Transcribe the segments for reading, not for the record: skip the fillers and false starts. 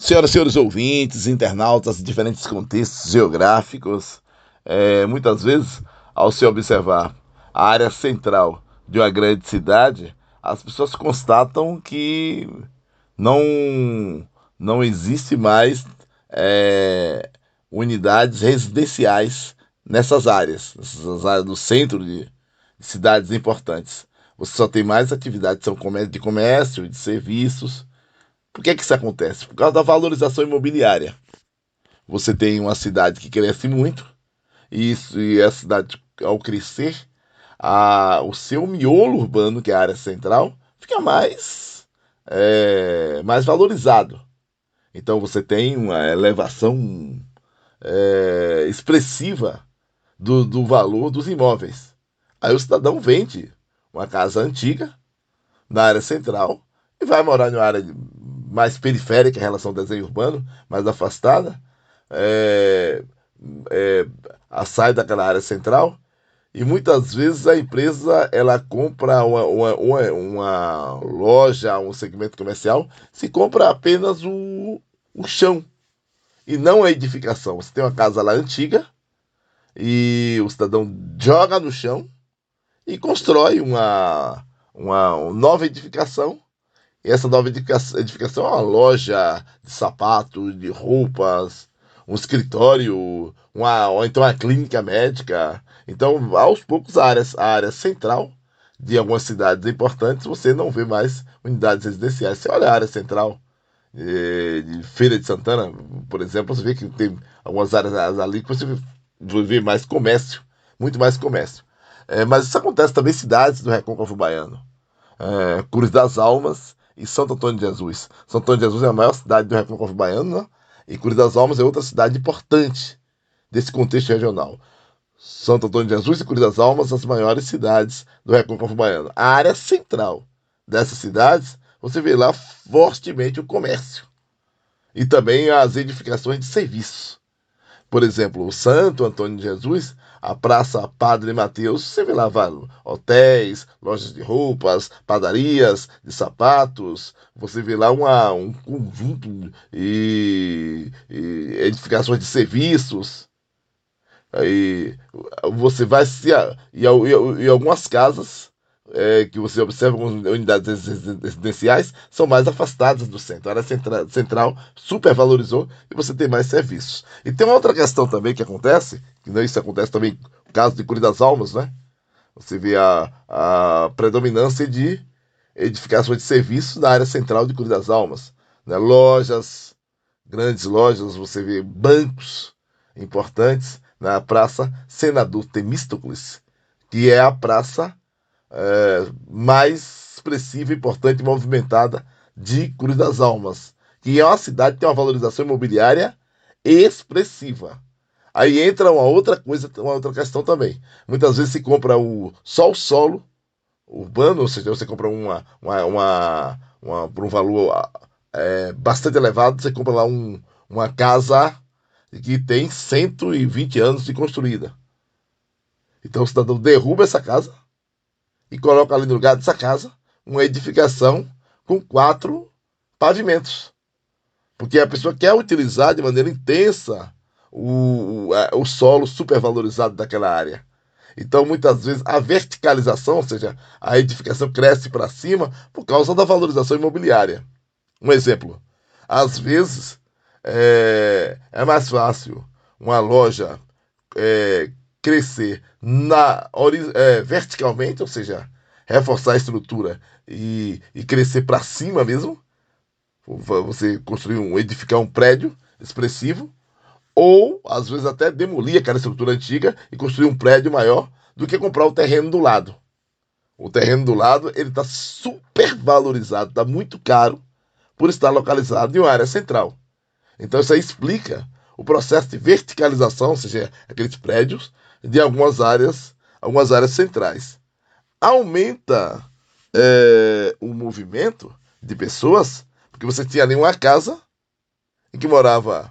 Senhoras e senhores ouvintes, internautas de diferentes contextos geográficos, muitas vezes, ao se observar a área central de uma grande cidade, as pessoas constatam que não, não existe mais é, unidades residenciais nessas áreas do centro de cidades importantes. Você só tem mais atividades são de comércio e de serviços. Por que isso acontece? Por causa da valorização imobiliária. Você tem uma cidade que cresce muito, e a cidade, ao crescer, o seu miolo urbano, que é a área central, fica mais valorizado. Então você tem uma elevação expressiva do valor dos imóveis. Aí o cidadão vende uma casa antiga na área central e vai morar em uma área mais periférica em relação ao desenho urbano, mais afastada, é, é, sai daquela área central e muitas vezes a empresa ela compra uma loja, um segmento comercial, se compra apenas o chão e não a edificação. Você tem uma casa lá antiga e o cidadão joga no chão e constrói uma nova edificação. E essa nova edificação é uma loja de sapatos, de roupas, um escritório, ou então uma clínica médica. Então, aos poucos, a área central de algumas cidades importantes, você não vê mais unidades residenciais. Você olha a área central de Feira de Santana, por exemplo, você vê que tem algumas áreas ali que você vê mais comércio, muito mais comércio. Mas isso acontece também em cidades do Recôncavo Baiano. Cruz das Almas e Santo Antônio de Jesus. Santo Antônio de Jesus é a maior cidade do Recôncavo Baiano, né? E Cruz das Almas é outra cidade importante desse contexto regional. Santo Antônio de Jesus e Cruz das Almas, as maiores cidades do Recôncavo Baiano. A área central dessas cidades, você vê lá fortemente o comércio e também as edificações de serviços. Por exemplo, o Santo Antônio de Jesus, a Praça Padre Mateus, você vê lá vários hotéis, lojas de roupas, padarias de sapatos, você vê lá um conjunto e edificações de serviços. Aí você vai se. E algumas casas que você observa, algumas unidades residenciais, são mais afastadas do centro. A área central supervalorizou e você tem mais serviços. E tem uma outra questão também que acontece, que não isso acontece também no caso de Cura das Almas, né? Você vê a predominância de edificações de serviços na área central de Cura das Almas. Né? Lojas, grandes lojas, você vê bancos importantes na Praça Senador Temístocles, que é a praça mais expressiva, importante e movimentada de Cruz das Almas, que é uma cidade que tem uma valorização imobiliária expressiva. Aí entra uma outra coisa, uma outra questão também. Muitas vezes se compra só o solo urbano, ou seja, você compra por um valor bastante elevado, você compra lá uma casa que tem 120 anos de construída. Então o cidadão derruba essa casa e coloca ali no lugar dessa casa uma edificação com 4 pavimentos. Porque a pessoa quer utilizar de maneira intensa o solo supervalorizado daquela área. Então, muitas vezes, a verticalização, ou seja, a edificação cresce para cima por causa da valorização imobiliária. Um exemplo: às vezes é mais fácil uma loja crescer verticalmente, ou seja, reforçar a estrutura e crescer para cima mesmo, você edificar um prédio expressivo, ou às vezes até demolir aquela estrutura antiga e construir um prédio maior do que comprar o terreno do lado. O terreno do lado ele está super valorizado, está muito caro por estar localizado em uma área central. Então isso aí explica o processo de verticalização, ou seja, aqueles prédios de algumas áreas centrais. Aumenta o movimento de pessoas, porque você tinha ali uma casa em que moravam,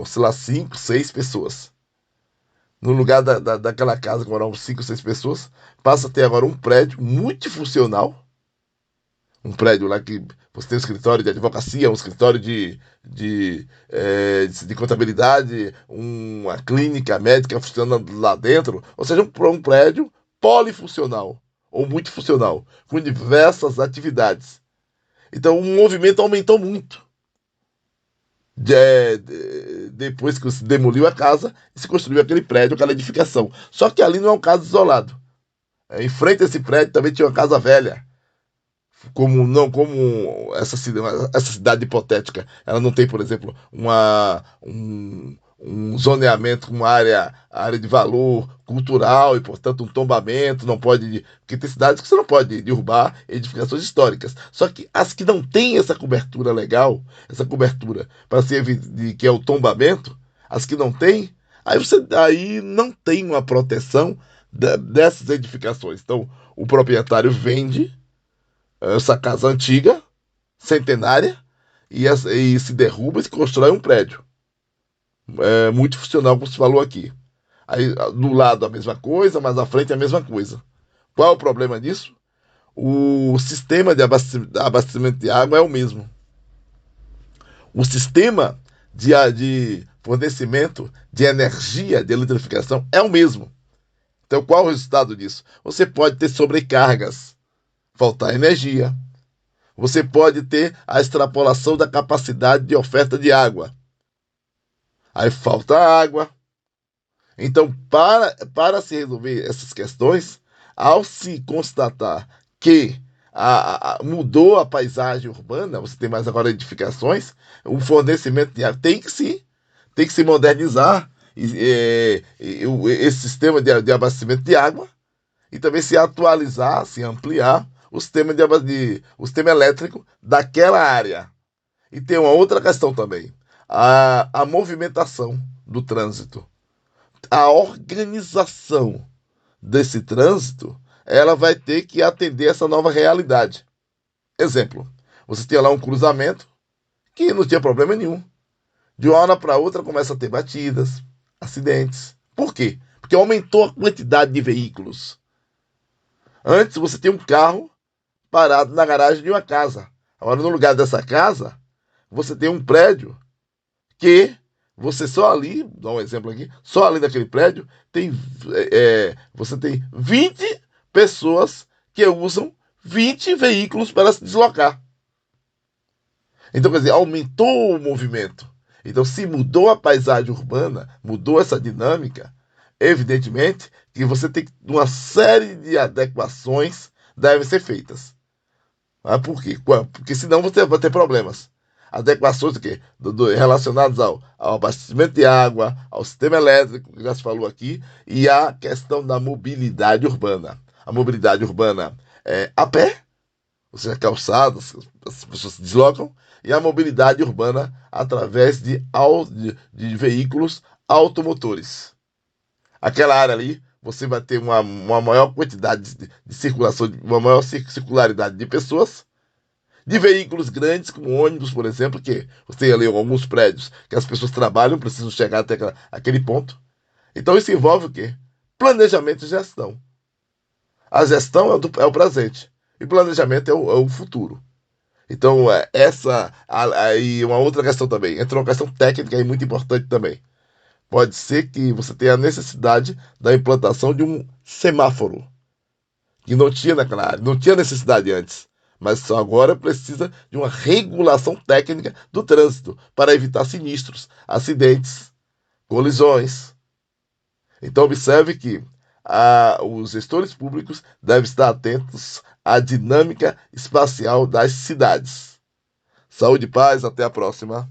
sei lá, 5, 6 pessoas. No lugar daquela casa que moravam 5, 6 pessoas, passa a ter agora um prédio multifuncional, Um prédio lá que você tem um escritório de advocacia, um escritório de contabilidade, uma clínica médica funcionando lá dentro, ou seja, um prédio polifuncional ou multifuncional, com diversas atividades. Então o movimento aumentou muito depois que se demoliu a casa e se construiu aquele prédio, aquela edificação. Só que ali não é um caso isolado. Em frente a esse prédio também tinha uma casa velha, como essa cidade hipotética, ela não tem, por exemplo, um zoneamento com área de valor cultural e, portanto, um tombamento, não pode, porque tem cidades que você não pode derrubar edificações históricas. Só que as que não têm essa cobertura legal, essa cobertura para se evitar que é o tombamento, as que não têm, aí não tem uma proteção dessas edificações. Então, o proprietário vende essa casa antiga, centenária, e se derruba e se constrói um prédio. Muito funcional, como se falou aqui. Aí, do lado a mesma coisa, mas à frente a mesma coisa. Qual é o problema disso? O sistema de abastecimento de água é o mesmo. O sistema de fornecimento de energia, de eletrificação, é o mesmo. Então, qual é o resultado disso? Você pode ter sobrecargas, faltar energia. Você pode ter a extrapolação da capacidade de oferta de água. Aí falta água. Então, para se resolver essas questões, ao se constatar que mudou a paisagem urbana, você tem mais agora edificações, o fornecimento de água tem que se modernizar esse sistema de abastecimento de água e também se atualizar, se ampliar o sistema elétrico daquela área. E tem uma outra questão também, a movimentação do trânsito. A organização desse trânsito, ela vai ter que atender essa nova realidade. Exemplo, você tinha lá um cruzamento que não tinha problema nenhum. De uma hora para outra começa a ter batidas, acidentes. Por quê? Porque aumentou a quantidade de veículos. Antes você tinha um carro parado na garagem de uma casa. Agora, no lugar dessa casa, você tem um prédio que você só ali, dá um exemplo aqui, só ali naquele prédio, você tem 20 pessoas que usam 20 veículos para se deslocar. Então, quer dizer, aumentou o movimento. Então, se mudou a paisagem urbana, mudou essa dinâmica, evidentemente que você tem uma série de adequações devem ser feitas. Por quê? Porque senão você vai ter problemas. Adequações relacionadas ao abastecimento de água, ao sistema elétrico, que já se falou aqui, e a questão da mobilidade urbana. A mobilidade urbana é a pé, ou seja, calçadas, as pessoas se deslocam, e a mobilidade urbana através de veículos automotores. Aquela área ali, você vai ter uma maior quantidade de circulação, uma maior circularidade de pessoas, de veículos grandes, como ônibus, por exemplo, que você tem ali alguns prédios que as pessoas trabalham, precisam chegar até aquele ponto. Então isso envolve o quê? Planejamento e gestão. A gestão é o presente e planejamento é o futuro. Então, aí uma outra questão também, entra uma questão técnica aí muito importante também. Pode ser que você tenha a necessidade da implantação de um semáforo, que não tinha naquela área, não tinha necessidade antes, mas só agora precisa de uma regulação técnica do trânsito para evitar sinistros, acidentes, colisões. Então, observe que os gestores públicos devem estar atentos à dinâmica espacial das cidades. Saúde e paz, até a próxima.